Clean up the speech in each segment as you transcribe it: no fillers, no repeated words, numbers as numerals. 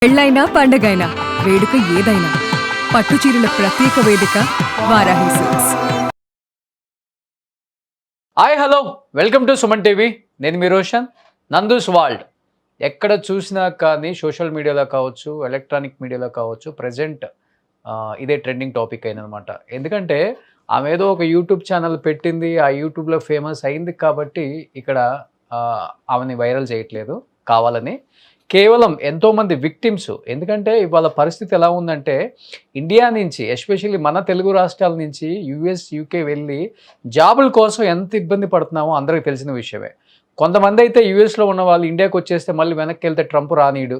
పెళ్ళైనా పండగైనా వేడుక ఏదైనా పట్టుచీరల ప్రత్యేక వేదిక Varahi silks. Hi hello welcome to Suman TV. నేను మీ రోషన్. నందూస్ వరల్డ్ ఎక్కడ చూసినా కానీ సోషల్ మీడియాలో కావచ్చు, ఎలక్ట్రానిక్ మీడియాలో కావచ్చు, ప్రజెంట్ ఇదే ట్రెండింగ్ టాపిక్ అయిందనమాట. ఎందుకంటే ఆమె ఏదో ఒక యూట్యూబ్ ఛానల్ పెట్టింది, ఆ యూట్యూబ్లో ఫేమస్ అయింది కాబట్టి ఇక్కడ ఆమెని వైరల్ చేయట్లేదు కావాలని. కేవలం ఎంతోమంది విక్టిమ్స్. ఎందుకంటే ఇవాళ పరిస్థితి ఎలా ఉందంటే ఇండియా నుంచి ఎస్పెషల్లీ మన తెలుగు రాష్ట్రాల నుంచి యూఎస్, యూకే వెళ్ళి జాబుల కోసం ఎంత ఇబ్బంది పడుతున్నామో అందరికీ తెలిసిన విషయమే. కొంతమంది అయితే యూఎస్లో ఉన్న వాళ్ళు ఇండియాకి వచ్చేస్తే మళ్ళీ వెనక్కి వెళ్తే ట్రంప్ రానీడు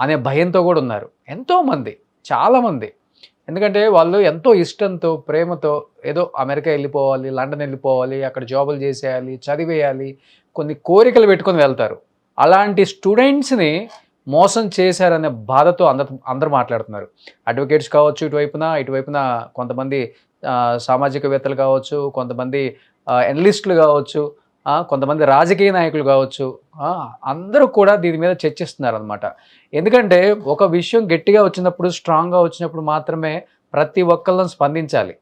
అనే భయంతో కూడా ఉన్నారు ఎంతోమంది, చాలామంది. ఎందుకంటే వాళ్ళు ఎంతో ఇష్టంతో, ప్రేమతో ఏదో అమెరికా వెళ్ళిపోవాలి, లండన్ వెళ్ళిపోవాలి, అక్కడ జాబులు చేసేయాలి, చదివేయాలి, కొన్ని కోరికలు పెట్టుకొని వెళ్తారు. అలాంటి స్టూడెంట్స్ని మోసం చేశారనే బాధతో అందరూ మాట్లాడుతున్నారు. అడ్వకేట్స్ కావచ్చు, ఇటువైపున కొంతమంది సామాజికవేత్తలు కావచ్చు, కొంతమంది ఎనలిస్టులు కావచ్చు, కొంతమంది రాజకీయ నాయకులు కావచ్చు, అందరూ కూడా దీని మీద చర్చిస్తున్నారనమాట. ఎందుకంటే ఒక విషయం గట్టిగా వచ్చినప్పుడు, స్ట్రాంగ్గా వచ్చినప్పుడు మాత్రమే ప్రతి ఒక్కళ్ళని స్పందించాలి.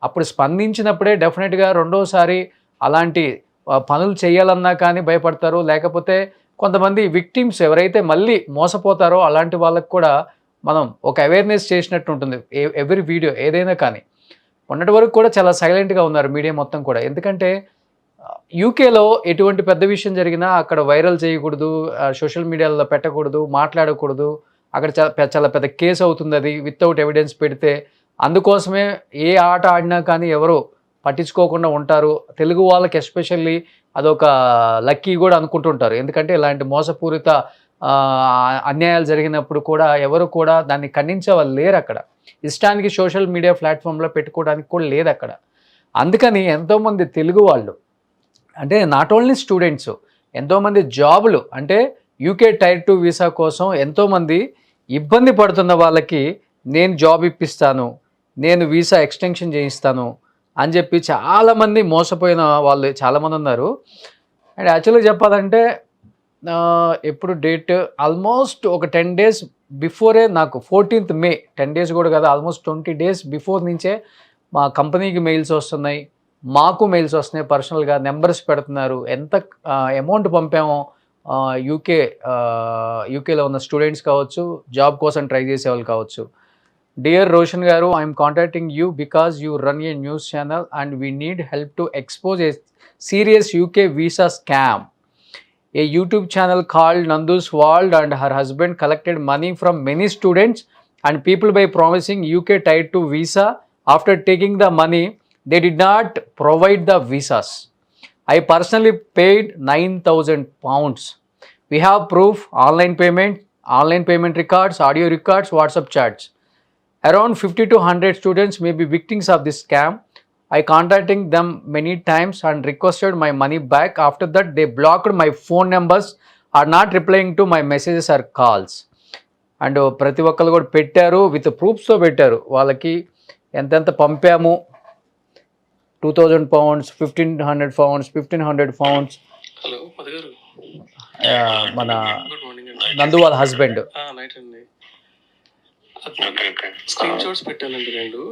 అప్పుడు స్పందించినప్పుడే డెఫినెట్గా రెండోసారి అలాంటి పనులు చేయాలన్నా కానీ భయపడతారు. లేకపోతే కొంతమంది విక్టిమ్స్ ఎవరైతే మళ్ళీ మోసపోతారో అలాంటి వాళ్ళకు కూడా మనం ఒక అవేర్నెస్ చేసినట్టు ఉంటుంది. ఎవ్రీ వీడియో ఏదైనా కానీ. మొన్నటి వరకు కూడా చాలా సైలెంట్గా ఉన్నారు మీడియా మొత్తం కూడా. ఎందుకంటే యూకేలో ఎటువంటి పెద్ద విషయం జరిగినా అక్కడ వైరల్ చేయకూడదు, సోషల్ మీడియాలో పెట్టకూడదు, మాట్లాడకూడదు. అక్కడ చాలా పెద్ద కేసు అవుతుంది అది వితౌట్ ఎవిడెన్స్ పెడితే. అందుకోసమే ఏ ఆట ఆడినా కానీ ఎవరు పట్టించుకోకుండా ఉంటారు. తెలుగు వాళ్ళకి ఎస్పెషల్లీ అదొక లక్కీ కూడా అనుకుంటుంటారు. ఎందుకంటే ఇలాంటి మోసపూరిత అన్యాయాలు జరిగినప్పుడు కూడా ఎవరు కూడా దాన్ని ఖండించే వాళ్ళు లేరు అక్కడ. ఇష్టానికి సోషల్ మీడియా ప్లాట్ఫామ్లో పెట్టుకోవడానికి కూడా లేదు అక్కడ. అందుకని ఎంతోమంది తెలుగు వాళ్ళు అంటే నాట్ ఓన్లీ స్టూడెంట్స్, ఎంతోమంది జాబులు అంటే యూకే టైర్ 2 వీసా కోసం ఎంతోమంది ఇబ్బంది పడుతున్న వాళ్ళకి నేను జాబ్ ఇప్పిస్తాను, నేను వీసా ఎక్స్టెన్షన్ చేయిస్తాను అని చెప్పి చాలామంది మోసపోయిన వాళ్ళు చాలామంది ఉన్నారు. అండ్ యాక్చువల్గా చెప్పాలంటే ఎప్పుడు డేట్ ఆల్మోస్ట్ ఒక 10 days బిఫోరే నాకు 14th May, 10 days కూడా కదా, ఆల్మోస్ట్ 20 days బిఫోర్ నుంచే మా కంపెనీకి మెయిల్స్ వస్తున్నాయి, మాకు మెయిల్స్ వస్తున్నాయి. పర్సనల్గా నెంబర్స్ పెడుతున్నారు, ఎంత అమౌంట్ పంపామో. యూకేలో ఉన్న స్టూడెంట్స్ కావచ్చు, జాబ్ కోసం ట్రై చేసే వాళ్ళు కావచ్చు. Dear Roshan Garu, I am contacting you because you run a news channel and we need help to expose a serious UK visa scam. A YouTube channel called Nandu's World and her husband collected money from many students and people by promising UK Tier 2 visa. After taking the money, they did not provide the visas. I personally paid £9,000. We have proof, online payment records, audio records, WhatsApp chats. Around 50 to 100 students may be victims of this scam. I contacted them many times and requested my money back. After that, they blocked my phone numbers, are not replying to my messages or calls. And ప్రతి ఒక్కరు కూడా పెట్టారు, with ప్రూఫ్స్తో పెట్టారు. వాళ్ళకి ఎంతెంత పంపాము, £2,000, £1,500, £1,500. Hello Madhu గారు, మన good morning నందు వాళ్ళ హస్బెండ్. నైట్ అండి. స్క్రీన్ షాట్స్ పెట్టానండి 2.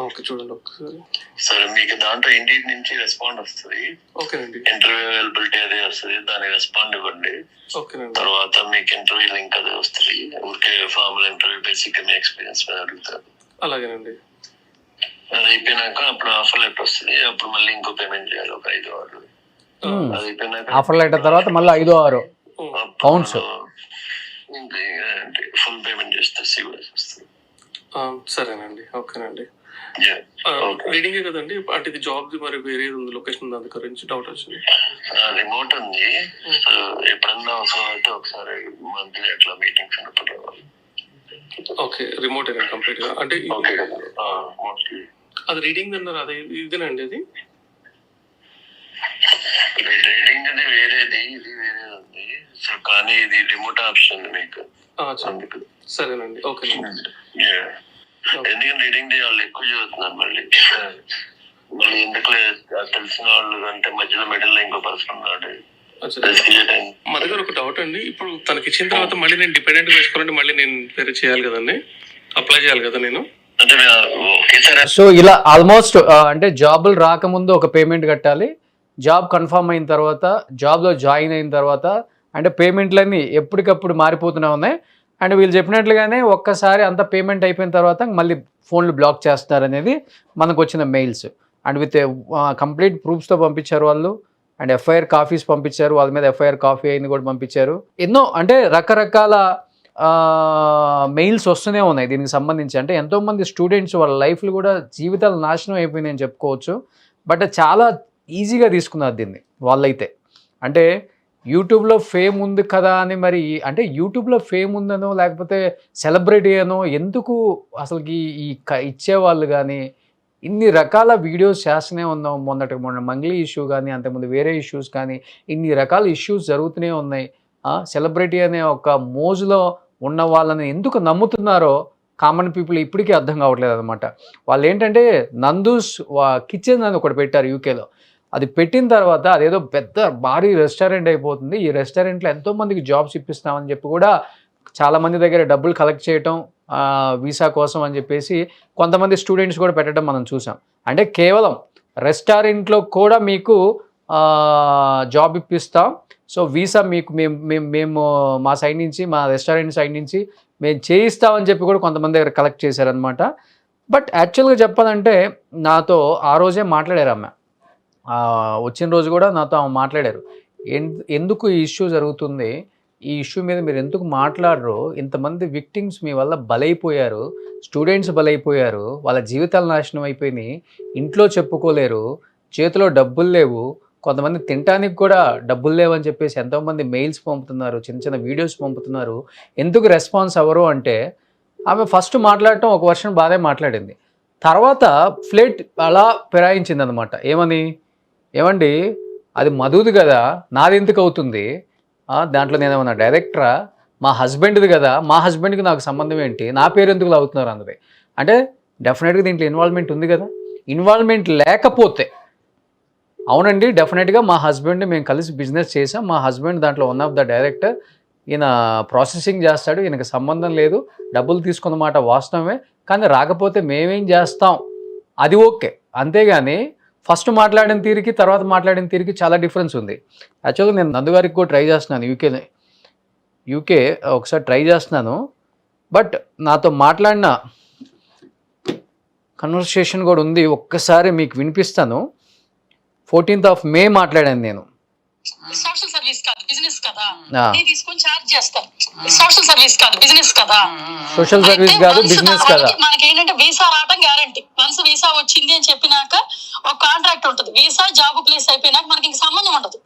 ఓకే చూడండి ఒకసారి. సరే, మీకు దాంట్లో ఇండియన్ నుంచి రెస్పాండ్ వస్తుంది. ఓకేనండి. ఇంటర్వ్యూ అవైలబిలిటీ అదే వస్తుంది, దానికి రెస్పాండ్ ఇవ్వండి. ఓకేనండి. తర్వాత మీకు ఇంటర్వ్యూ లింక్ అదే వస్తుంది. ఊరికే ఫార్మల్ ఇంటర్వ్యూ, బేసిక్ మీ ఎక్స్పీరియన్స్ మీద అడుగుతారు. అలాగేనండి. అది అయిపోయినాక అప్పుడు ఆఫర్ లెటర్ వస్తుంది. అప్పుడు మళ్ళీ ఇంకో పేమెంట్ చేయాలి, ఒక 5 hours. అది అయిపోయినాక ఆఫర్ లెటర్ తర్వాత మళ్ళీ 5 pounds ఫుల్ పేమెంట్ చేస్తే సివిఎస్ వస్తుంది. సరేనండి. ఓకేనండి. రీడింగే కదండి అంటే ఇది జాబ్ మరి వేరే ఉంది లొకేషన్, దాని గురించి డౌట్ వచ్చింది. రిమోట్ ఉంది. ఎప్పుడన్నా అవసరం అయితే ఒకసారి మంత్లీ అట్లా మీటింగ్స్ ఉన్నప్పుడు. ఓకే, రిమోట్ కంప్లీట్ గా అంటే అది రీడింగ్ అన్నారు, అదే ఇదేనండి. అది రీడింగ్ అది వేరేది, ఇది వేరేది ఉంది. సో కానీ ఇది రిమోట్ ఆప్షన్ ఉంది మీకు. సరేనండి. ఓకేనండి. ఎందుకంటే రీడింగ్ డే వాళ్ళు ఎక్కువ చదువుతున్నారు. మళ్ళీ ఎందుకు తెలిసిన వాళ్ళు అంటే మధ్యలో మిడిల్ లో ఇంకో పర్సన్ ఉన్నాడు. మా దగ్గర ఒక డౌట్ అండి. ఇప్పుడు తనకి ఇచ్చిన తర్వాత మళ్ళీ నేను డిపెండెంట్ వేసుకోవాలంటే మళ్ళీ నేను వేరే చేయాలి కదండి, అప్లై చేయాలి కదా నేను. సో ఇలా ఆల్మోస్ట్ అంటే జాబులు రాకముందు ఒక పేమెంట్ కట్టాలి, జాబ్ కన్ఫర్మ్ అయిన తర్వాత, జాబ్లో జాయిన్ అయిన తర్వాత, అంటే పేమెంట్లన్నీ ఎప్పటికప్పుడు మారిపోతూనే ఉన్నాయి. అండ్ వీళ్ళు చెప్పినట్లుగానే ఒక్కసారి అంత పేమెంట్ అయిపోయిన తర్వాత మళ్ళీ ఫోన్లు బ్లాక్ చేస్తారు అనేది మనకు వచ్చిన మెయిల్స్. అండ్ విత్ కంప్లీట్ ప్రూఫ్స్తో పంపించారు వాళ్ళు. అండ్ ఎఫ్ఐఆర్ కాపీస్ పంపించారు, వాళ్ళ మీద ఎఫ్ఐఆర్ కాపీ అయింది కూడా పంపించారు. ఎన్నో అంటే రకరకాల మెయిల్స్ వస్తూనే ఉన్నాయి దీనికి సంబంధించి. అంటే ఎంతోమంది స్టూడెంట్స్ వాళ్ళ లైఫ్లు కూడా జీవితాలు నాశనం అయిపోయినాయని చెప్పుకోవచ్చు. బట్ చాలా ఈజీగా తీసుకున్నారు దీన్ని వాళ్ళైతే. అంటే యూట్యూబ్లో ఫేమ్ ఉంది కదా అని మరి, అంటే యూట్యూబ్లో ఫేమ్ ఉందనో లేకపోతే సెలబ్రిటీ అనో ఎందుకు అసలుకి ఇచ్చేవాళ్ళు కానీ ఇన్ని రకాల వీడియోస్ చేస్తూనే ఉన్నాం. మొన్న మంగ్లీ ఇష్యూ కానీ, అంతకుముందు వేరే ఇష్యూస్ కానీ, ఇన్ని రకాల ఇష్యూస్ జరుగుతూనే ఉన్నాయి. సెలబ్రిటీ అనే ఒక మోజులో ఉన్న వాళ్ళని ఎందుకు నమ్ముతున్నారో కామన్ పీపుల్ ఇప్పటికీ అర్థం కావట్లేదు అనమాట. వాళ్ళు ఏంటంటే నందూస్ కిచెన్ అని ఒకటి పెట్టారు యూకేలో. అది పెట్టిన తర్వాత అదేదో పెద్ద భారీ రెస్టారెంట్ అయిపోతుంది. ఈ రెస్టారెంట్లో ఎంతోమందికి జాబ్స్ ఇప్పిస్తామని చెప్పి కూడా చాలామంది దగ్గర డబ్బులు కలెక్ట్ చేయటం వీసా కోసం అని చెప్పేసి కొంతమంది స్టూడెంట్స్ కూడా పెట్టడం మనం చూసాం. అంటే కేవలం రెస్టారెంట్లో కూడా మీకు జాబ్ ఇప్పిస్తాం, సో వీసా మీకు మేము మా సైడ్ నుంచి, మా రెస్టారెంట్ సైడ్ నుంచి మేము చేయిస్తామని చెప్పి కూడా కొంతమంది దగ్గర కలెక్ట్ చేశారనమాట. బట్ యాక్చువల్గా చెప్పాలంటే నాతో ఆ రోజే మాట్లాడారు అమ్మ. వచ్చిన రోజు కూడా నాతో ఆమె మాట్లాడారు. ఎందుకు ఈ ఇష్యూ జరుగుతుంది, ఈ ఇష్యూ మీద మీరు ఎందుకు మాట్లాడరు, ఇంతమంది విక్టిమ్స్ మీ వల్ల బలైపోయారు, స్టూడెంట్స్ బలైపోయారు, వాళ్ళ జీవితాలు నాశనం అయిపోయినాయి, ఇంట్లో చెప్పుకోలేరు, చేతిలో డబ్బులు లేవు, కొంతమంది తినడానికి కూడా డబ్బులు లేవని చెప్పేసి ఎంతోమంది మెయిల్స్ పంపుతున్నారు, చిన్న చిన్న వీడియోస్ పంపుతున్నారు, ఎందుకు రెస్పాన్స్ అవ్వరు అంటే ఆమె ఫస్ట్ మాట్లాడటం ఒక వర్షన్ బాగానే మాట్లాడింది. తర్వాత ఫ్లేట్ అలా ఫిరాయించింది అనమాట. ఏమండి అది మధుది కదా, నాది ఎందుకు అవుతుంది, దాంట్లో నేనేమన్నా డైరెక్టరా, మా హస్బెండ్ది కదా, మా హస్బెండ్కి నాకు సంబంధం ఏంటి, నా పేరు ఎందుకు అవుతున్నారు అందుకే. అంటే డెఫినెట్గా దీంట్లో ఇన్వాల్వ్మెంట్ ఉంది కదా. ఇన్వాల్వ్మెంట్ లేకపోతే అవునండి డెఫినెట్గా మా హస్బెండ్ మేము కలిసి బిజినెస్ చేసాం, మా హస్బెండ్ దాంట్లో వన్ ఆఫ్ ద డైరెక్టర్, ఈయన ప్రాసెసింగ్ చేస్తాడు, ఈయనకి సంబంధం లేదు, డబ్బులు తీసుకున్నమాట వాస్తవమే, కానీ రాకపోతే మేమేం చేస్తాం, అది ఓకే. అంతేగాని ఫస్ట్ మాట్లాడిన తీరికి తర్వాత మాట్లాడిన తీరికి చాలా డిఫరెన్స్ ఉంది. యాక్చువల్గా నేను నందు గారికి కూడా ట్రై చేస్తున్నాను, యూకే ఒకసారి ట్రై చేస్తున్నాను. బట్ నాతో మాట్లాడిన కన్వర్సేషన్ కూడా ఉంది, ఒక్కసారి మీకు వినిపిస్తాను. 14th May మాట్లాడాను నేను. సోషల్ సర్వీస్ కాదు బిజినెస్ కదా, నేను తీసుకొని చార్జ్ చేస్తాను. సోషల్ సర్వీస్ కాదు బిజినెస్ కదా, సోషల్ సర్వీస్ కాదు బిజినెస్ కదా. మనకి ఏంటంటే వీసా రావడం గ్యారంటీ. వన్స్ వీసా వచ్చింది అని చెప్పినాక ఒక కాంట్రాక్ట్ ఉంటుంది. వీసా జాబ్ ప్లేస్ అయిపోయినాక మనకి ఇంక సంబంధం ఉండదు.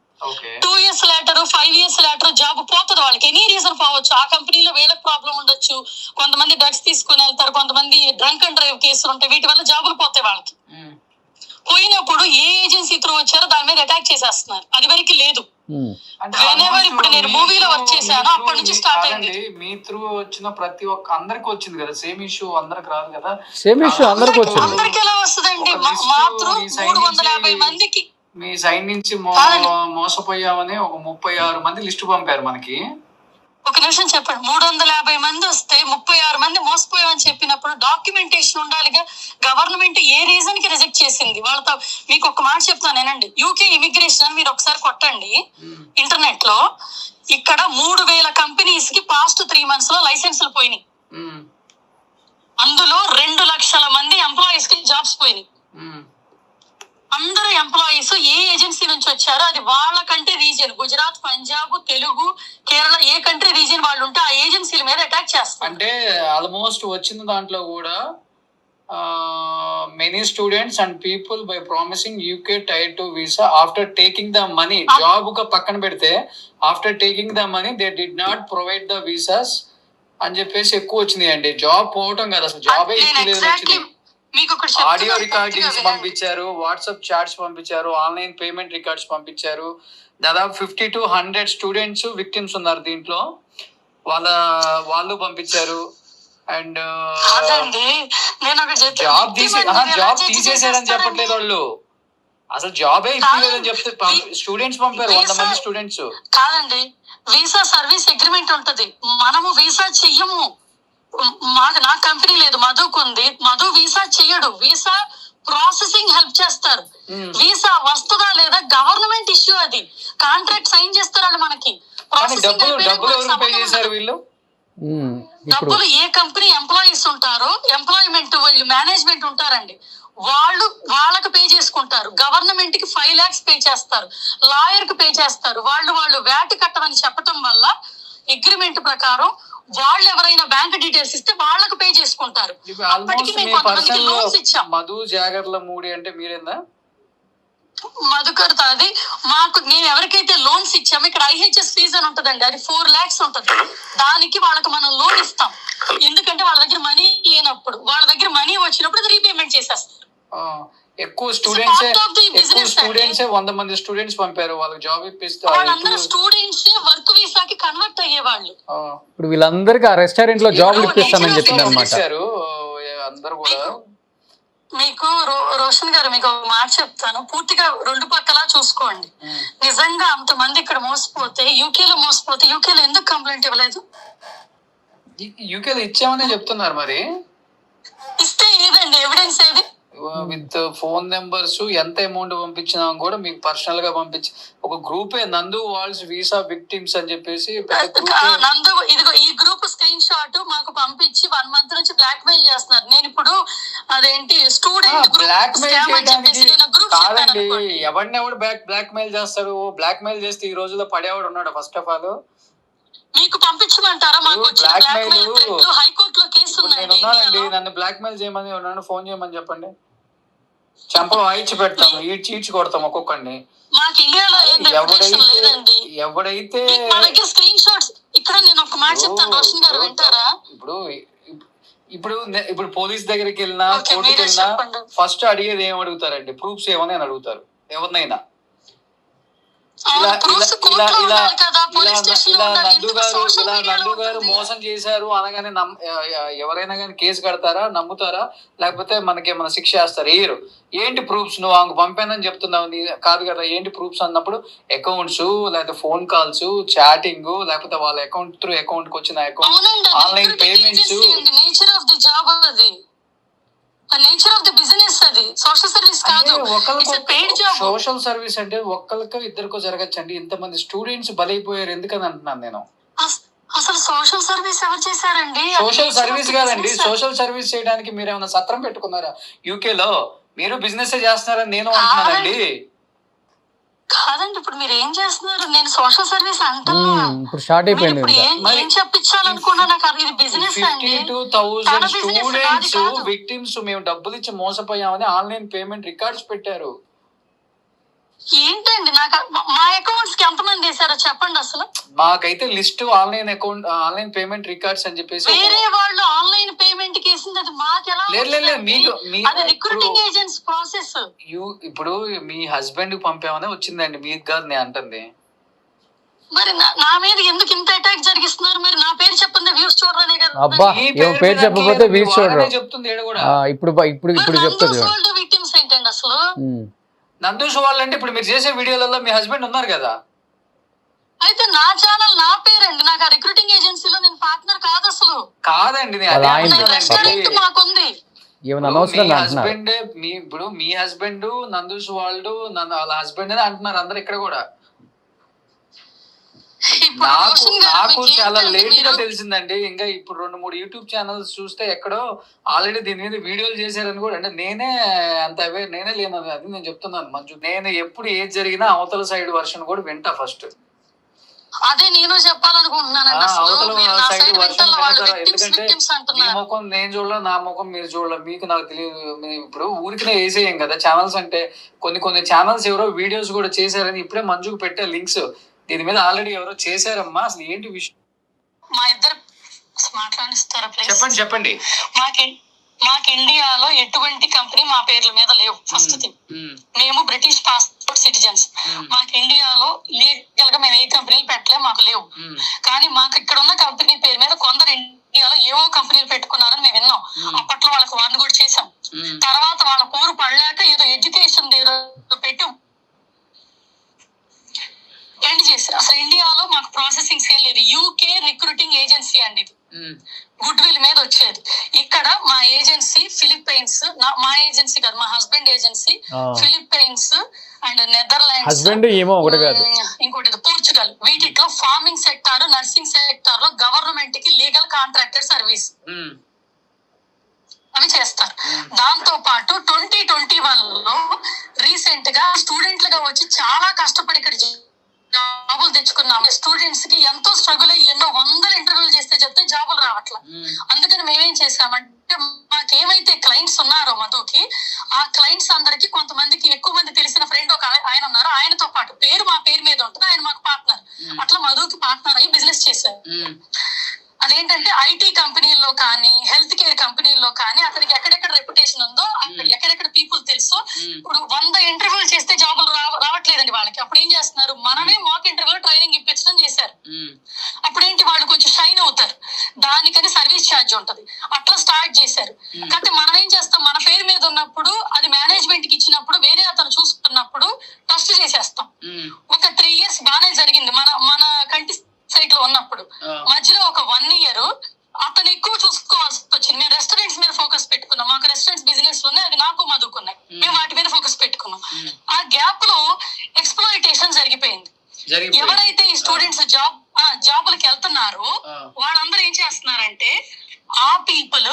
2 years later 5 years later job పోతుంది వాళ్ళకి. ఎనీ రీజన్ పోవచ్చు. ఆ కంపెనీలో వీళ్ళకి ప్రాబ్లం ఉండొచ్చు, కొంతమంది డ్రగ్స్ తీసుకుని వెళ్తారు, కొంతమంది డ్రంక్ అండ్ డ్రైవ్ కేసులు ఉంటాయి, వీటి వల్ల జాబులు పోతాయి వాళ్ళకి. పోయినప్పుడు ఏ ఏజెన్సీ త్రూ వచ్చారో దాని మీద అటాక్ చేసేస్తున్నారు. అది వరకు లేదు. ఇప్పుడు నేను మూవీలో వర్క్ చేశాను, అప్పటి నుంచి స్టార్ట్ అయింది. మీ త్రూ వచ్చిన ప్రతి ఒక్క అందరికి వచ్చింది కదా, సేమ్ ఇష్యూ అందరికి రాదు కదా. సేమ్ ఇష్యూ అందరికి వచ్చింది. అందరికి ఎలా వస్తుందండి? మా త్రూ 350 మందికి మీ సైడ్ నుంచి మోసపోయామని ఒక 36 మంది లిస్టు పంపారు మనకి. ఒక నిమిషం చెప్పండి. 350 మంది వస్తే 36 మంది మోసపోయామని చెప్పినప్పుడు డాక్యుమెంటేషన్ ఉండాలిగా. గవర్నమెంట్ ఏ రీజన్ కి రిజెక్ట్ చేసింది వాళ్ళతో? మీకు ఒక మాట చెప్తాను ఏనండి. యూకే ఇమిగ్రేషన్ అని మీరు ఒకసారి కొట్టండి ఇంటర్నెట్ లో. ఇక్కడ 3000 కంపెనీస్ కి పాస్ట్ 3 months లో లైసెన్సులు పోయినాయి. అందులో 2 లక్షల మంది ఎంప్లాయీస్ కి జాబ్స్ పోయినాయి. అందరూ ఎంప్లాయీస్ ఏ ఏజెన్సీ నుంచి వచ్చారో అది వాళ్ళ కంట్రీ రీజియన్, గుజరాత్, పంజాబ్, తెలుగు, కేరళ, ఏ కంట్రీ రీజియన్ వాళ్ళు ఉంటే ఆ ఏజెన్సీల మీద అటాక్ చేస్తారు. అంటే ఆల్మోస్ట్ వచ్చిన దాంట్లో కూడా many students and people by promising UK tier 2 visa after taking the money, job గా పక్కన పెడితే after taking the money they did not provide the visas అని చెప్పేసి ఎక్కువ వచ్చింది అండి. జాబ్ పోవటం కదా, అసలు జాబే ఎక్కువ. ఆడియో రికార్డింగ్స్ పంపించారు, వాట్సాప్ చాట్స్ పంపించారు, ఆన్లైన్ పేమెంట్ రికార్డ్స్ పంపించారు. దాదాపు 50 to 100 స్టూడెంట్స్ విక్టిమ్స్ ఉన్నారు దీంట్లో, వాళ్ళు పంపించారు. అండ్ జాబ్ తీసేసారని చెప్పట్లేదు వాళ్ళు, అసలు జాబే ఇప్పలేదని చెప్తే స్టూడెంట్స్ పంపారు 100 మంది స్టూడెంట్స్. కాదండి, వీసా సర్వీస్ అగ్రిమెంట్ ఉంటది, మనము వీసా చెయ్యము. నా కంపెనీ లేదు, మధుకుంది, మధు వీసా చెయ్యడు, వీసా ప్రాసెసింగ్ హెల్ప్ చేస్తారు. వీసా వస్తుందా లేదా గవర్నమెంట్ ఇష్యూ, అది కాంట్రాక్ట్ సైన్ చేస్తారు మనకి. డబ్బులు ఏ కంపెనీ ఎంప్లాయీస్ ఉంటారో, ఎంప్లాయ్మెంట్ వీళ్ళు మేనేజ్మెంట్ ఉంటారండి, వాళ్ళకి పే చేసుకుంటారు. గవర్నమెంట్ కి 5 lakhs పే చేస్తారు, లాయర్ కి పే చేస్తారు. వాళ్ళు వ్యాట్ కట్టమని చెప్పడం వల్ల అగ్రిమెంట్ ప్రకారం వాళ్ళు ఎవరైనా బ్యాంక్ డీటెయిల్స్ ఇస్తే వాళ్ళకి పే చేసుకుంటారు. మధు జాగర్ల మూడి అంటే మీరేందా? మధుకర్ అది మాకు, నేను ఎవరికైతే లోన్స్ ఇచ్చామో, ఇక్కడ IHS ఫీజ్ అని ఉంటదండి, అది 4 lakhs ఉంటది. దానికి వాళ్ళకి మనం లోన్ ఇస్తాం, ఎందుకంటే వాళ్ళ దగ్గర మనీ లేనప్పుడు, వాళ్ళ దగ్గర మనీ వచ్చినప్పుడు అది రీపేమెంట్ చేసేస్తారు. ఎక్కువ స్టూడెంట్స్ 100 మంది స్టూడెంట్స్ పంపారు, వాళ్ళకి జాబ్ ఇప్పిస్తారు. వాళ్ళందరూ స్టూడెంట్స్ వర్క్ వీసాకి కన్వర్ట్ అయ్యేవాళ్ళు. ఇప్పుడు వీళ్ళందరికీ ఆ రెస్టారెంట్ లో జాబ్ ఇప్పిస్తామని చెప్పింది అన్నమాట అందరూ కూడా. మీకు రోషన్ గారు, మీకు ఒక మాట చెప్తాను, పూర్తిగా 2 పక్కలా చూసుకోండి. నిజంగా అంతమంది ఇక్కడ మోసపోతే, యూకేలో మోసపోతే, యూకేలో ఎందుకు కంప్లైంట్ ఇవ్వలేదు? యూకేలో ఇచ్చామనే చెప్తున్నారు, మరి ఇస్తే ఏదండి ఎవిడెన్స్ ఏది? విత్ ఫోన్ నెంబర్స్, ఎంత అమౌంట్ పంపించినా కూడా మీకు పర్సనల్ గా పంపించి ఒక గ్రూపే, నందు వాల్స్ వీసా విక్టిమ్స్ అని చెప్పేసి నందు, ఇదిగో ఈ గ్రూప్ స్క్రీన్ షాట్ మాకు పంపించి 1 month నుంచి బ్లాక్ మెయిల్ చేస్తున్నారు. నేను ఇప్పుడు అదేంటి స్టూడెంట్ బ్లాక్ మెయిల్ చేయడానికి కాదండి, ఎవరు బ్లాక్ మెయిల్ చేస్తారు? బ్లాక్ మెయిల్ చేస్తే ఈ రోజుల్లో పడేవాడు ఉన్నాడు? ఫస్ట్ ఆఫ్ ఆల్ మీకు పంపించమంటారా? మాకు హైకోర్టులో కేసు ఉన్నానండి, నన్ను బ్లాక్ మెయిల్ చేయమని, నన్ను ఫోన్ చేయమని చెప్పండి, చంప వాయించి పెడతాము, ఈడ్చి కొడతాం ఒక్కొక్కడిని. మాకు ఇండియాలో ఎవడైతే స్క్రీన్ షాట్స్, ఇక్కడ నేను ఒక మాట చెప్తాను, రోషన్ గారు వింటారా? ఇప్పుడు పోలీస్ దగ్గరికి వెళ్ళినా, కోర్టుకి వెళ్ళినా ఫస్ట్ అడిగేది ఏం అడుగుతారండి? ప్రూఫ్స్ ఏమని అని అడుగుతారు ఎవరినైనా. నందు గారు మోసం చేశారు అనగానే ఎవరైనా కానీ కేసు కడతారా, నమ్ముతారా? లేకపోతే మనకి ఏమైనా శిక్ష వేస్తారు? ఏరు. ఏంటి ప్రూఫ్స్? నువ్వు ఆమెకు పంపానని చెప్తున్నావు కాదు కదా, ఏంటి ప్రూఫ్స్ అన్నప్పుడు అకౌంట్స్, లేకపోతే ఫోన్ కాల్స్, చాటింగ్, లేకపోతే వాళ్ళ అకౌంట్ త్రూ అకౌంట్ కి వచ్చిన account, online payments. Nature of the job అది, నేచర్ ఆఫ్ ది బిజినెస్ అది, సోషల్ సర్వీస్ కాదు. సోషల్ సర్వీస్ అంటే ఒక్కరికో ఇద్దరికో జరగచ్చండి, ఇంతమంది స్టూడెంట్స్ బలైపోయారు ఎందుకని అంటున్నాను నేను. అసలు సోషల్ సర్వీస్ ఎవరు చేశారండి? సోషల్ సర్వీస్ కాదండి, సోషల్ సర్వీస్ చేయడానికి మీరు ఏమైనా సత్రం పెట్టుకున్నారా? యూకేలో మీరు బిజినెస్ చేస్తున్నారని నేను అంటున్నానండి. కాదండి, ఇప్పుడు మీరు ఏం చేస్తున్నారు? నేను సోషల్ సర్వీస్ అంటున్నా. ఇప్పుడు స్టార్ట్ అయిపోయింది. ఏం చెప్పించాలనుకున్నా? నాకు ఇది బిజినెస్ అండి. 52,000 స్టూడెంట్స్ విక్టిమ్స్ మేము డబ్బులు ఇచ్చి మోసపోయామని ఆన్లైన్ పేమెంట్ రికార్డ్స్ పెట్టారు. ఏంటండి, నాకు మా అకౌంట్స్ కి ఎంతమంది వేసారో చెప్పండి అసలు. మాకైతే list online account, online payment records అని చెప్పేసి వేరే వాళ్ళు ఆన్లైన్ పేమెంట్ కి వేసింది, అది మాకు ఎలా? అది రిక్రూటింగ్ ఏజెంట్స్ ప్రాసెస్. ఇప్పుడు మీ హస్బెండ్ కి పంపామని వచ్చిందండి, మీకు కాదు నేను అంటుంది. మరి నా మీద ఎందుకు ఇంత అటాక్ జరిగిస్తున్నారు? మరి నా పేరు చెప్పండి, వ్యూస్ చూడరనే కదా. అబ్బా, పేరు చెప్పకపోతే వ్యూస్ చూడరు చెప్తుంది. ఇప్పుడు చెప్తుంది. విక్టిమ్స్ ఏంటండి అసలు? నందూష్ వాళ్ళు అంటే ఇప్పుడు మీరు చేసే వీడియోలలో మీ హస్బెండ్ ఉన్నారు కదా. అయితే నా ఛానల్ నా పేరండి, నాకు ఆ రిక్రూటింగ్ ఏజెన్సీలో నేను పార్ట్నర్ కాదు అసలు. కాదండి, మాకుంది. హస్బెండ్ ఇప్పుడు మీ హస్బెండ్ నందూష్ వాళ్ళు వాళ్ళ హస్బెండ్ అని అంటున్నారు అందరు ఇక్కడ కూడా. నాకు చాలా లేట్ గా తెలిసిందండి. ఇంకా ఇప్పుడు 2-3 యూట్యూబ్ ఛానల్స్ చూస్తే ఎక్కడో ఆల్రెడీ దీని మీద వీడియోలు చేశారని కూడా. అంటే నేనే అంత అవేర్ నేనే లేను, అది నేను చెప్తున్నాను మంజు. నేను ఎప్పుడు ఏది జరిగినా అవతల సైడ్ వర్షన్ కూడా వింటా ఫస్ట్. అదే నేను చెప్పాలనుకుంటున్నాను. అవతల సైడ్ వర్షన్ వింటారా? ఎందుకంటే మీ ముఖం నేను చూడలే, నా ముఖం మీరు చూడలే, మీకు నాకు తెలియదు. ఇప్పుడు ఊరికినే వేసేయం కదా ఛానల్స్ అంటే. కొన్ని ఛానల్స్ ఎవరో వీడియోస్ కూడా చేశారని ఇప్పుడే మంజుకు పెట్టే లింక్స్. దీని మీద ఆల్రెడీ ఎవరో చేశారమ్మా. అసలు ఏంటి విషయం? మా ఇద్దరు మాట్లాడిస్తారా? చెప్పండి. మాకు ఇండియాలో ఎటువంటి కంపెనీ మా పేర్ల మీద లేవు. ఫస్ట్ థింగ్, మేము బ్రిటిష్ పాస్పోర్ట్ సిటిజన్స్. మాకు ఇండియాలో లీగల్ గా మేము ఏ కంపెనీలు పెట్టలే, మాకు లేవు. కానీ మాకు ఇక్కడ ఉన్న కంపెనీ పేరు మీద కొందరు ఇండియాలో ఏవో కంపెనీలు పెట్టుకున్నారని మేము విన్నాం. అప్పట్లో వాళ్ళకి వార్న్ కూడా చేసాం. తర్వాత వాళ్ళ కోరు పడలేక ఏదో ఎడ్యుకేషన్ పెట్టి ఎండ్ చేశారు. అసలు ఇండియాలో మాకు ప్రాసెసింగ్ ఏం లేదు. యూకే రిక్రూటింగ్ ఏజెన్సీ అండి ఇది, గుడ్ విల్ మీద వచ్చేది. ఇక్కడ మా ఏజెన్సీ ఫిలిప్పైన్స్, మా ఏజెన్సీ కాదు, మా husband agency Philippines and Netherlands, ఇంకోటి పోర్చుగల్. వీటిలో ఫార్మింగ్ సెక్టార్, నర్సింగ్ సెక్టార్ లో గవర్నమెంట్ కి లీగల్ కాంట్రాక్టర్ సర్వీస్ అవి చేస్తారు. దాంతో పాటు 2021 లో రీసెంట్ గా స్టూడెంట్లుగా వచ్చి చాలా కష్టపడి ఇక్కడ జాబులు తెచ్చుకున్నాం. స్టూడెంట్స్ కి ఎంతో స్ట్రగుల్ అయ్యి ఎన్నో 100 ఇంటర్వ్యూలు చేస్తే చెప్తే జాబులు రావట్లా. అందుకని మేమేం చేసామంటే మాకేమైతే క్లయింట్స్ ఉన్నారో మధుకి, ఆ క్లయింట్స్ అందరికి కొంతమందికి ఎక్కువ మంది తెలిసిన ఫ్రెండ్ ఒక ఆయన ఉన్నారు, ఆయనతో పాటు పేరు మా పేరు మీద ఉంటుంది, ఆయన మాకు పార్ట్నర్. అట్లా మధుకి పార్ట్నర్ అయ్యి బిజినెస్ చేశారు. అదేంటంటే ఐటీ కంపెనీల్లో కానీ హెల్త్ కేర్ కంపెనీల్లో కానీ అతనికి ఎక్కడెక్కడ రెప్యుటేషన్ ఉందో, అక్కడ ఎక్కడెక్కడ పీపుల్ తెలుసో. ఇప్పుడు 100 ఇంటర్వ్యూలు చేస్తే జాబులు రావట్లేదండి వాళ్ళకి. అప్పుడు ఏం చేస్తున్నారు, మనమే మాక్ ఇంటర్వ్యూలో ట్రైనింగ్ ఇప్పించడం చేశారు. అప్పుడేంటి, వాళ్ళు కొంచెం షైన్ అవుతారు, దానికని సర్వీస్ ఛార్జ్ ఉంటది. అట్లా స్టార్ట్ చేశారు. కాబట్టి మనం ఏం చేస్తాం, మన పేరు మీద ఉన్నప్పుడు అది మేనేజ్మెంట్ కి ఇచ్చినప్పుడు వేరే అతను చూసుకున్నప్పుడు ట్రస్ట్ చేసేస్తాం. ఒక 3 years బాగానే జరిగింది మన కంటి సైట్ లో ఉన్నప్పుడు. మధ్యలో ఒక 1 year అతను ఎక్కువ చూసుకోవాల్సి వచ్చింది. మేము రెస్టారెంట్స్ మీద ఫోకస్ పెట్టుకున్నాం. మాకు రెస్టారెంట్స్ బిజినెస్ ఉన్నాయి, అది నాకు మధుకున్నాయి. మేము వాటి మీద ఫోకస్ పెట్టుకున్నాం. ఆ గ్యాప్ లో ఎక్స్ప్లాయిటేషన్ జరిగిపోయింది. ఎవరైతే ఈ స్టూడెంట్స్ జాబులకి వెళ్తున్నారో వాళ్ళందరూ ఏం చేస్తున్నారంటే, ఆ పీపుల్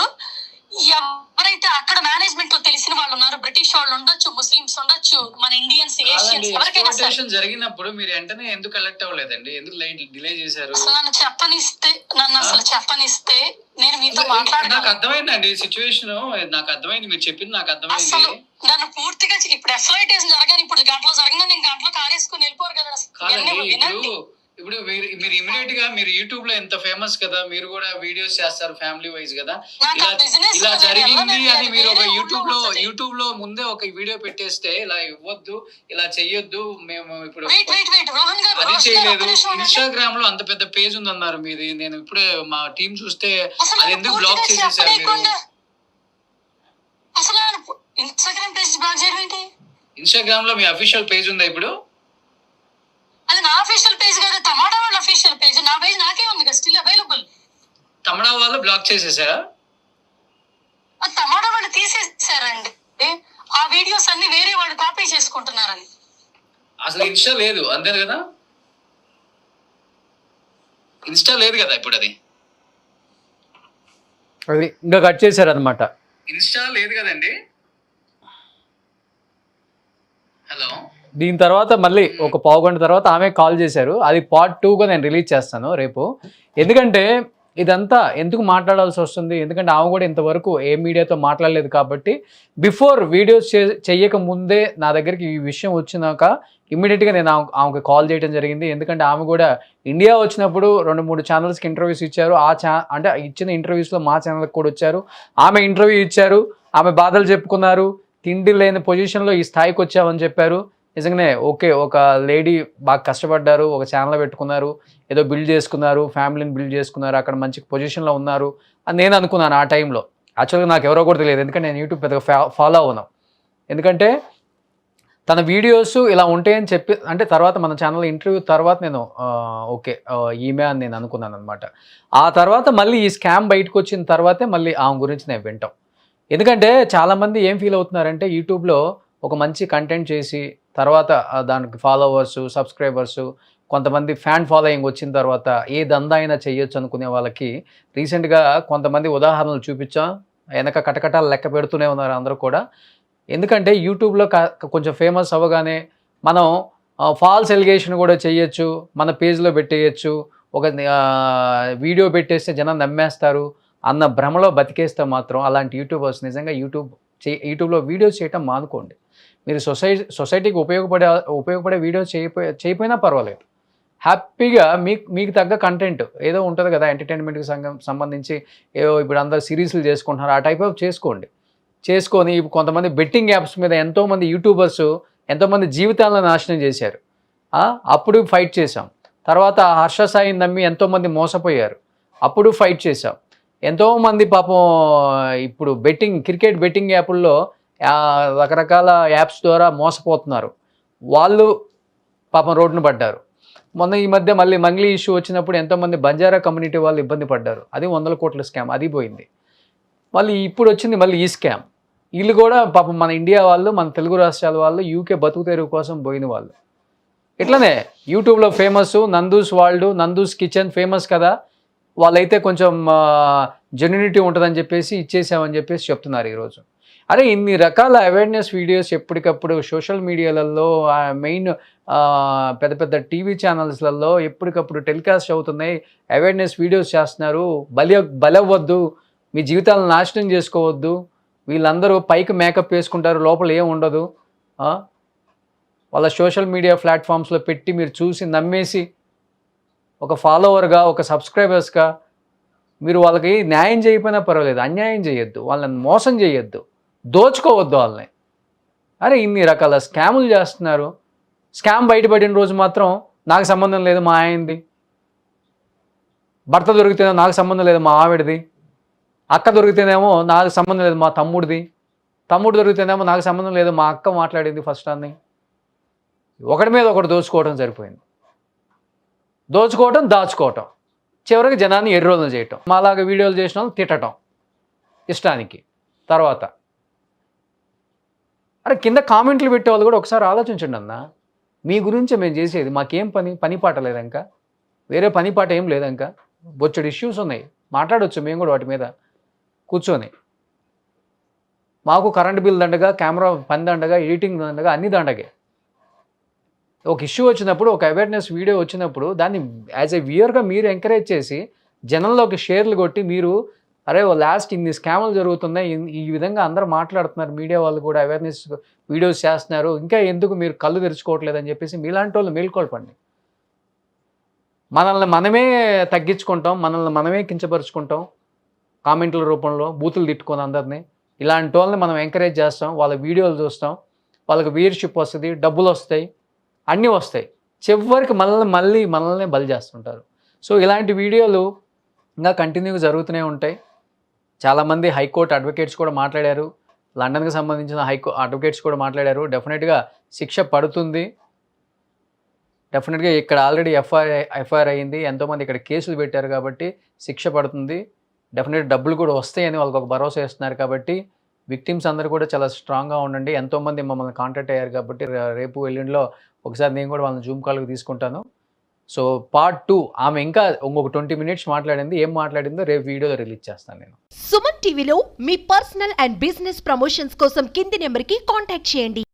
ఎవరైతే అక్కడ మేనేజ్మెంట్ లో తెలిసిన వాళ్ళు ఉన్నారు, బ్రిటిష్ వాళ్ళు ఉండొచ్చు, ముస్లిమ్స్ ఉండొచ్చు, మన ఇండియన్స్, ఏషియన్స్, ఎవరికైనా జరిగినప్పుడు మీరు వెంటనే ఎందుకు కలెక్ట్ అవ్వలేదండి? ఎందుకు డిలే చేశారు? అసలు నన్ను చెప్పనిస్తే నేను మీతో మాట్లాడతాను. నాకు అర్థమైందండి సిచ్యువేషన్, నాకు అర్థమైంది, మీరు చెప్పింది నాకు అర్థమైంది. అసలు నన్ను పూర్తిగా ఇప్పుడు ఎక్స్‌ప్లాయిటేషన్ జరగాలి. ఇప్పుడు గంటలో జరగగా నేను గంటలో కారేసుకుని వెళ్ళిపోరు కదా. ఇప్పుడు మీరు ఇమీడియట్ గా మీరు యూట్యూబ్ లో ఎంత ఫేమస్ కదా, మీరు కూడా వీడియోస్ చేస్తారు ఫ్యామిలీ వైజ్ కదా. ఇలా జరిగింది అని మీరు ఒక యూట్యూబ్ లో ముందే ఒక వీడియో పెట్టేస్తే, ఇలా ఇవ్వద్దు, ఇలా చెయ్యొద్దు, మేము ఇప్పుడు అది చేయలేదు. ఇన్స్టాగ్రామ్ లో అంత పెద్ద పేజ్ ఉందన్నారు మీది. నేను ఇప్పుడే మా టీం చూస్తే అది ఎందుకు బ్లాక్ చేసేసారు మీరు? ఇన్స్టాగ్రామ్ లో మీ అఫీషియల్ పేజ్ ఉందా ఇప్పుడు? అది నా అఫీషియల్ పేజ్ కాదు, తమడా వాళ్ళ అఫీషియల్ పేజ్. నా పేజ్ నాకే ఉంది కదా, స్టిల్ అవైలబుల్. తమడా వాళ్ళు బ్లాక్ చేసేసారా? తమడా వాళ్ళు తీసేసారండి. ఆ వీడియోస్ అన్ని వేరే వాళ్ళు కాపీ చేసుకుంటున్నారని. అసలు ఇన్స్టా లేదు అంతే కదా, ఇన్స్టా లేదు కదా ఇప్పుడు. అది ఇంకా కట్ చేశారు అనమాట. ఇన్స్టా లేదు కదండి. హలో, దీని తర్వాత మళ్ళీ ఒక పావు గంట తర్వాత ఆమె కాల్ చేశారు. అది part 2గా నేను రిలీజ్ చేస్తాను రేపు. ఎందుకంటే ఇదంతా ఎందుకు మాట్లాడాల్సి వస్తుంది, ఎందుకంటే ఆమె కూడా ఇంతవరకు ఏ మీడియాతో మాట్లాడలేదు కాబట్టి, బిఫోర్ వీడియోస్ చెయ్యక ముందే నా దగ్గరికి ఈ విషయం వచ్చినాక ఇమ్మీడియట్గా నేను ఆమెకు కాల్ చేయడం జరిగింది. ఎందుకంటే ఆమె కూడా ఇండియా వచ్చినప్పుడు 2-3 ఛానల్స్కి ఇంటర్వ్యూస్ ఇచ్చారు. అంటే ఇచ్చిన ఇంటర్వ్యూస్లో మా ఛానల్కి కూడా వచ్చారు. ఆమె ఇంటర్వ్యూ ఇచ్చారు, ఆమె బాధలు చెప్పుకున్నారు, తిండి లేని పొజిషన్లో ఈ స్థాయికి వచ్చామని చెప్పారు. నిజంగానే ఓకే, ఒక లేడీ బాగా కష్టపడ్డారు, ఒక ఛానల్ పెట్టుకున్నారు, ఏదో బిల్డ్ చేసుకున్నారు, ఫ్యామిలీని బిల్డ్ చేసుకున్నారు, అక్కడ మంచి పొజిషన్లో ఉన్నారు అని నేను అనుకున్నాను ఆ టైంలో. యాక్చువల్గా నాకు ఎవరో కూడా తెలియదు, ఎందుకంటే నేను యూట్యూబ్ పెద్దగా ఫాలో అవును. ఎందుకంటే తన వీడియోస్ ఇలా ఉంటాయని చెప్పి, అంటే తర్వాత మన ఛానల్ ఇంటర్వ్యూ తర్వాత నేను ఓకే ఈమె అని నేను అనుకున్నాను అనమాట. ఆ తర్వాత మళ్ళీ ఈ స్కామ్ బయటకు వచ్చిన తర్వాతే మళ్ళీ ఆమె గురించి నేను వింటాం. ఎందుకంటే చాలామంది ఏం ఫీల్ అవుతున్నారంటే, యూట్యూబ్లో ఒక మంచి కంటెంట్ చేసి తర్వాత దానికి ఫాలోవర్సు, సబ్స్క్రైబర్సు, కొంతమంది ఫ్యాన్ ఫాలోయింగ్ వచ్చిన తర్వాత ఏ దందా అయినా చేయొచ్చు అనుకునే వాళ్ళకి రీసెంట్గా కొంతమంది ఉదాహరణలు చూపించాం. వెనక కటకటాలు లెక్క పెడుతూనే ఉన్నారు అందరూ కూడా. ఎందుకంటే యూట్యూబ్లో కొంచెం ఫేమస్ అవ్వగానే మనం ఫాల్స్ ఎలిగేషన్ కూడా చేయొచ్చు, మన పేజ్లో పెట్టేయచ్చు, ఒక వీడియో పెట్టేస్తే జనం నమ్మేస్తారు అన్న భ్రమలో బతికేస్తే మాత్రం అలాంటి యూట్యూబర్స్ నిజంగా యూట్యూబ్లో వీడియోస్ చేయటం మానుకోండి. మీరు సొసైటీకి ఉపయోగపడే వీడియోస్ చేయకపోయినా పర్వాలేదు. హ్యాపీగా మీకు తగ్గ కంటెంట్ ఏదో ఉంటుంది కదా, ఎంటర్టైన్మెంట్కి సంబంధించి ఏదో ఇప్పుడు అందరు సిరీస్లు చేసుకుంటున్నారు, ఆ టైప్ ఆఫ్ చేసుకొని కొంతమంది బెట్టింగ్ యాప్స్ మీద ఎంతోమంది యూట్యూబర్స్ ఎంతోమంది జీవితాలను నాశనం చేశారు. అప్పుడు ఫైట్ చేసాం. తర్వాత హర్ష సాయిని నమ్మి ఎంతోమంది మోసపోయారు, అప్పుడు ఫైట్ చేసాం. ఎంతోమంది పాపం ఇప్పుడు క్రికెట్ బెట్టింగ్ యాప్ల్లో రకరకాల యాప్స్ ద్వారా మోసపోతున్నారు. వాళ్ళు పాపం రోడ్డున పడ్డారు. మొన్న ఈ మధ్య మళ్ళీ మంగ్లీ ఇష్యూ వచ్చినప్పుడు ఎంతోమంది బంజారా కమ్యూనిటీ వాళ్ళు ఇబ్బంది పడ్డారు. అది 100 కోట్ల స్కామ్, అది పోయింది. మళ్ళీ ఇప్పుడు వచ్చింది మళ్ళీ ఈ స్కామ్. వీళ్ళు కూడా పాపం మన ఇండియా వాళ్ళు, మన తెలుగు రాష్ట్రాల వాళ్ళు, యూకే బతుకు తెరువు కోసం పోయిన వాళ్ళు. ఇట్లనే యూట్యూబ్లో famous Nandu's world, Nandu's kitchen famous కదా, వాళ్ళైతే కొంచెం జెన్యూనిటీ ఉంటుందని చెప్పేసి ఇచ్చేసామని చెప్పేసి చెప్తున్నారు ఈరోజు. అరే ఇన్ని రకాల అవేర్నెస్ వీడియోస్ ఎప్పటికప్పుడు సోషల్ మీడియాలలో, మెయిన్ పెద్ద పెద్ద టీవీ ఛానల్స్లలో ఎప్పటికప్పుడు టెలికాస్ట్ అవుతున్నాయి. అవేర్నెస్ వీడియోస్ చేస్తున్నారు. బలవ్వద్దు, మీ జీవితాలను నాశనం చేసుకోవద్దు, వీళ్ళందరూ పైకి మేకప్ వేసుకుంటారు, లోపల ఏం ఉండదు, వాళ్ళ సోషల్ మీడియా ప్లాట్ఫామ్స్లో పెట్టి మీరు చూసి నమ్మేసి ఒక ఫాలోవర్గా, ఒక సబ్స్క్రైబర్స్గా మీరు వాళ్ళకి న్యాయం చేయకపోయినా పర్వాలేదు, అన్యాయం చేయొద్దు, వాళ్ళని మోసం చేయొద్దు, దోచుకోవద్దు వాళ్ళని. అరే ఇన్ని రకాల స్కాములు చేస్తున్నారు. స్కామ్ బయటపడిన రోజు మాత్రం నాకు సంబంధం లేదు మా ఆయనది, భర్త దొరికితేనే నాకు సంబంధం లేదు మా ఆవిడది, అక్క దొరికితేనేమో నాకు సంబంధం లేదు మా తమ్ముడిది, తమ్ముడు దొరికితేనేమో నాకు సంబంధం లేదు మా అక్క మాట్లాడింది ఫస్ట్ అని. ఒకటి మీద ఒకటి దోచుకోవడం సరిపోయింది. దోచుకోవటం, దాచుకోవటం, చివరికి జనాన్ని ఎర్రోలు చేయటం, మాలాగా వీడియోలు చేసిన వాళ్ళు తిట్టడం ఇష్టానికి. తర్వాత అరే కింద కామెంట్లు పెట్టే వాళ్ళు కూడా ఒకసారి ఆలోచించండి అన్న, మీ గురించి మేము చేసేది, మాకేం పని పాట లేదంక, వేరే పని పాట ఏం లేదంక, బొచ్చడు ఇష్యూస్ ఉన్నాయి, మాట్లాడవచ్చు మేము కూడా వాటి మీద కూర్చొని. మాకు కరెంట్ బిల్ దండగా, కెమెరా పని దండగా, ఎడిటింగ్ దండగా, అన్ని దండగే. ఒక ఇష్యూ వచ్చినప్పుడు, ఒక అవేర్నెస్ వీడియో వచ్చినప్పుడు దాన్ని యాజ్ ఎ వ్యూయర్గా మీరు ఎంకరేజ్ చేసి జనంలోకి షేర్లు కొట్టి, మీరు అరే లాస్ట్ ఇన్ని స్కాములు జరుగుతున్నాయి, ఈ విధంగా అందరూ మాట్లాడుతున్నారు, మీడియా వాళ్ళు కూడా అవేర్నెస్ వీడియోస్ చేస్తున్నారు, ఇంకా ఎందుకు మీరు కళ్ళు తెరుచుకోవట్లేదని చెప్పేసి మీలాంటి వాళ్ళు మేల్కొల్పండి. మనల్ని మనమే తగ్గించుకుంటాం, మనల్ని మనమే కించపరుచుకుంటాం, కామెంట్ల రూపంలో బూతులు తిట్టుకొని అందరినీ. ఇలాంటి వాళ్ళని మనం ఎంకరేజ్ చేస్తాం, వాళ్ళ వీడియోలు చూస్తాం, వాళ్ళకి వ్యూయర్షిప్ వస్తుంది, డబ్బులు వస్తాయి, అన్నీ వస్తాయి, చివరికి మనల్ని బలి చేస్తుంటారు. సో ఇలాంటి వీడియోలు ఇంకా కంటిన్యూగా జరుగుతూనే ఉంటాయి. చాలామంది హైకోర్టు అడ్వకేట్స్ కూడా మాట్లాడారు, లండన్కి సంబంధించిన అడ్వకేట్స్ కూడా మాట్లాడారు. డెఫినెట్గా శిక్ష పడుతుంది. డెఫినెట్గా ఇక్కడ ఆల్రెడీ ఎఫ్ఐఆర్ అయ్యింది, ఎంతోమంది ఇక్కడ కేసులు పెట్టారు కాబట్టి శిక్ష పడుతుంది. డెఫినెట్ డబ్బులు కూడా వస్తాయని వాళ్ళకి ఒక భరోసా ఇస్తున్నారు. కాబట్టి విక్టిమ్స్ అందరూ కూడా చాలా స్ట్రాంగ్గా ఉండండి. ఎంతోమంది మమ్మల్ని కాంటాక్ట్ అయ్యారు కాబట్టి రేపు ఎల్లుండిలో ఒకసారి నేను కూడా వాళ్ళని జూమ్ కాల్కి తీసుకుంటాను. సో పార్ట్ 2 ఆమె ఇంకా ఇంకొక 20 మినిట్స్ మాట్లాడింది, ఏం మాట్లాడిందో రేపు వీడియోలో రిలీజ్ చేస్తాను నేను. సుమన్ టీవీలో మీ పర్సనల్ అండ్ బిజినెస్ ప్రమోషన్స్ కోసం కింది నెంబర్కి కాంటాక్ట్ చేయండి.